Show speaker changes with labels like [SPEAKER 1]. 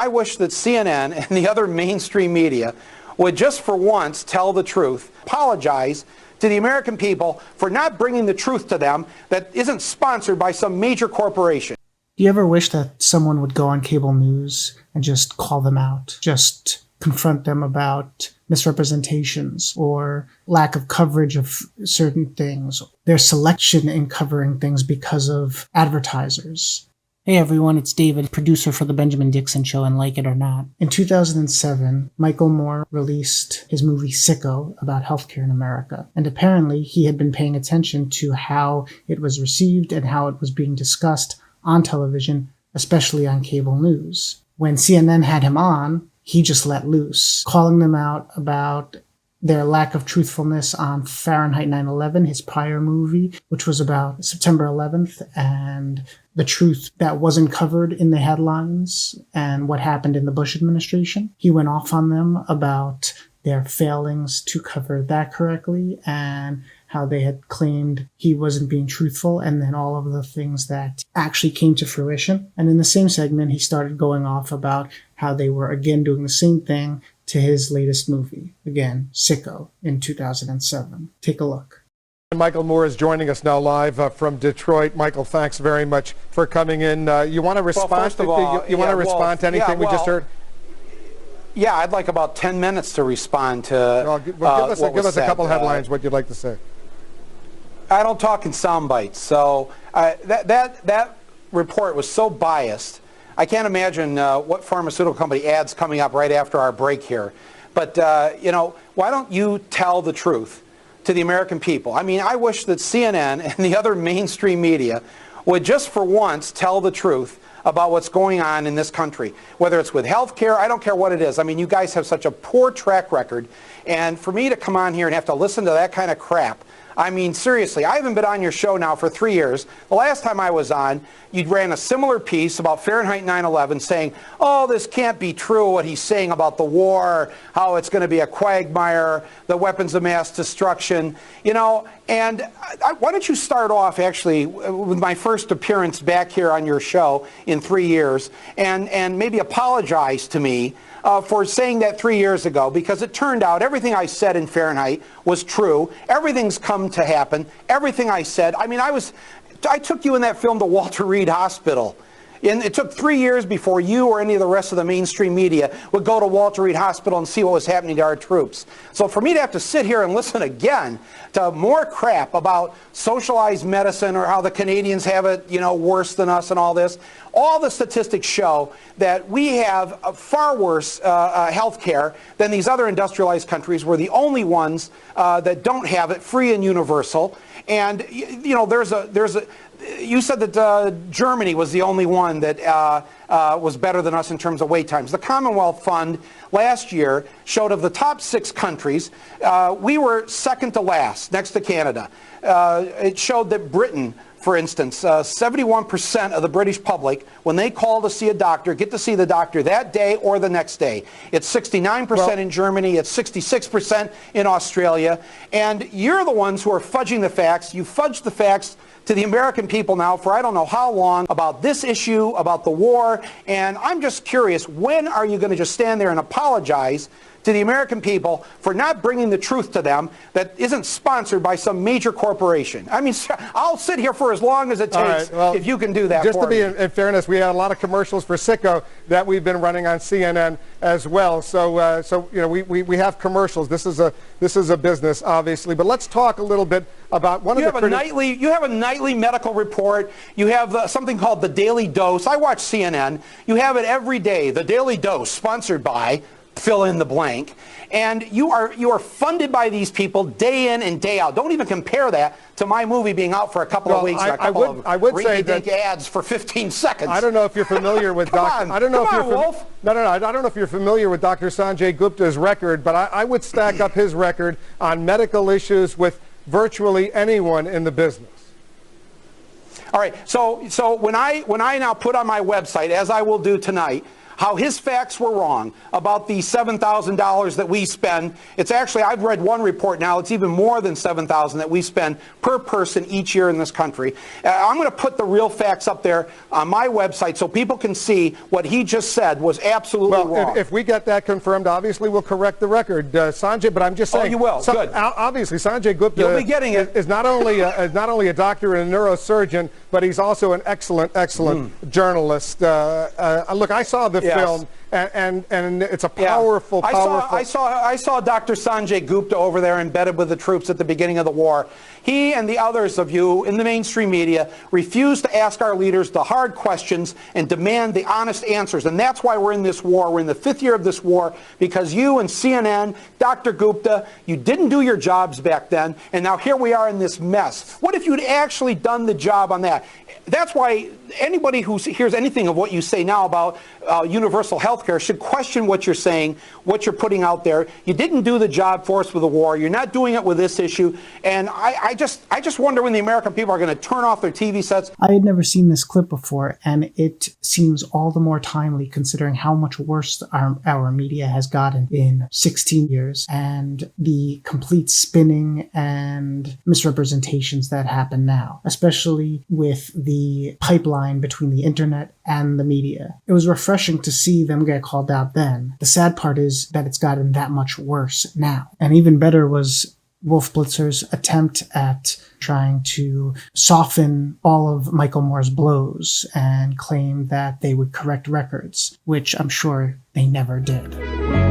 [SPEAKER 1] I wish that CNN and the other mainstream media would just for once tell the truth, apologize to the American people for not bringing the truth to them that isn't sponsored by some major corporation.
[SPEAKER 2] Do you ever wish that someone would go on cable news and just call them out, just confront them about misrepresentations or lack of coverage of certain things, their selection in covering things because of advertisers? Hey everyone, it's David, producer for The Benjamin Dixon Show and Like It or Not. In 2007, Michael Moore released his movie Sicko about healthcare in America, and apparently he had been paying attention to how it was received and how it was being discussed on television, especially on cable news. When CNN had him on, he just let loose, calling them out about their lack of truthfulness on Fahrenheit 9/11, his prior movie, which was about September 11th, and the truth that wasn't covered in the headlines and what happened in the Bush administration. He went off on them about their failings to cover that correctly and how they had claimed he wasn't being truthful, and then all of the things that actually came to fruition. And in the same segment, he started going off about how they were again doing the same thing to his latest movie, again, Sicko, in 2007. Take a look.
[SPEAKER 3] Michael Moore is joining us now live from Detroit. Michael, thanks very much for coming in. You want to respond?
[SPEAKER 1] Well, first of all,
[SPEAKER 3] to anything we just heard?
[SPEAKER 1] Yeah, I'd like about 10 minutes to respond to
[SPEAKER 3] give us a couple headlines, what you'd like to say.
[SPEAKER 1] I don't talk in sound bites. So that report was so biased. I can't imagine what pharmaceutical company ads coming up right after our break here. But, why don't you tell the truth to the American people? I mean, I wish that CNN and the other mainstream media would just for once tell the truth about what's going on in this country, whether it's with health care. I don't care what it is. I mean, you guys have such a poor track record. And for me to come on here and have to listen to that kind of crap, I mean, seriously, I haven't been on your show now for 3 years. The last time I was on, you ran a similar piece about Fahrenheit 9/11 saying, oh, this can't be true, what he's saying about the war, how it's going to be a quagmire, the weapons of mass destruction, and why don't you start off actually with my first appearance back here on your show in 3 years and maybe apologize to me for saying that 3 years ago, because it turned out everything I said in Fahrenheit was true. Everything's come to happen. Everything I said. I mean, I took you in that film to Walter Reed Hospital. And it took 3 years before you or any of the rest of the mainstream media would go to Walter Reed Hospital and see what was happening to our troops. So for me to have to sit here and listen again to more crap about socialized medicine or how the Canadians have it, worse than us and all this, all the statistics show that we have far worse health care than these other industrialized countries. We're the only ones that don't have it free and universal. And, you said that Germany was the only one that was better than us in terms of wait times. The Commonwealth Fund last year showed of the top 6 countries, we were second to last, next to Canada. It showed that Britain, for instance, 71% of the British public, when they call to see a doctor, get to see the doctor that day or the next day. It's 69% in Germany. It's 66% in Australia. And you're the ones who are fudging the facts. You fudged the facts to the American people now for I don't know how long about this issue, about the war. And I'm just curious, when are you going to just stand there and apologize to the American people for not bringing the truth to them that isn't sponsored by some major corporation? I mean, I'll sit here for as long as it takes if you can do that.
[SPEAKER 3] Just to be in fairness, we had a lot of commercials for Sicko that we've been running on CNN as well. So we have commercials. This is a business, obviously. But let's talk a little bit about one of the
[SPEAKER 1] you have a nightly medical report. You have something called the Daily Dose. I watch CNN. You have it every day. The Daily Dose, sponsored by fill in the blank, and you are funded by these people day in and day out. Don't even compare that to my movie being out for a couple of weeks.
[SPEAKER 3] I would say that
[SPEAKER 1] ads for 15 seconds.
[SPEAKER 3] I don't know if you're familiar with I don't know if you're familiar with Dr. Sanjay Gupta's record, but I would stack up his record on medical issues with virtually anyone in the business.
[SPEAKER 1] All right. So when I now put on my website, as I will do tonight, how his facts were wrong about the $7,000 that we spend. It's actually, I've read one report now, it's even more than $7,000 that we spend per person each year in this country. I'm going to put the real facts up there on my website so people can see what he just said was absolutely wrong.
[SPEAKER 3] If we get that confirmed, obviously we'll correct the record, Sanjay. But I'm just saying.
[SPEAKER 1] Oh, you will. Good.
[SPEAKER 3] Obviously, Sanjay Gupta
[SPEAKER 1] You'll be getting it.
[SPEAKER 3] is not only a doctor and a neurosurgeon, but he's also an excellent journalist. Look, I saw the film, and it's a powerful.
[SPEAKER 1] I saw Dr. Sanjay Gupta over there embedded with the troops at the beginning of the war. He and the others of you in the mainstream media refuse to ask our leaders the hard questions and demand the honest answers. And that's why we're in this war. We're in the 5th year of this war because you and CNN, Dr. Gupta, you didn't do your jobs back then, and now here we are in this mess. What if you'd actually done the job on that? That's why anybody who hears anything of what you say now about universal health care should question what you're saying, what you're putting out there. You didn't do the job for us with the war. You're not doing it with this issue. And I just wonder when the American people are going to turn off their TV sets.
[SPEAKER 2] I had never seen this clip before, and it seems all the more timely considering how much worse our media has gotten in 16 years and the complete spinning and misrepresentations that happen now, especially with the pipeline between the internet and the media. It was refreshing to see them get called out then. The sad part is that it's gotten that much worse now. And even better was Wolf Blitzer's attempt at trying to soften all of Michael Moore's blows and claim that they would correct records, which I'm sure they never did.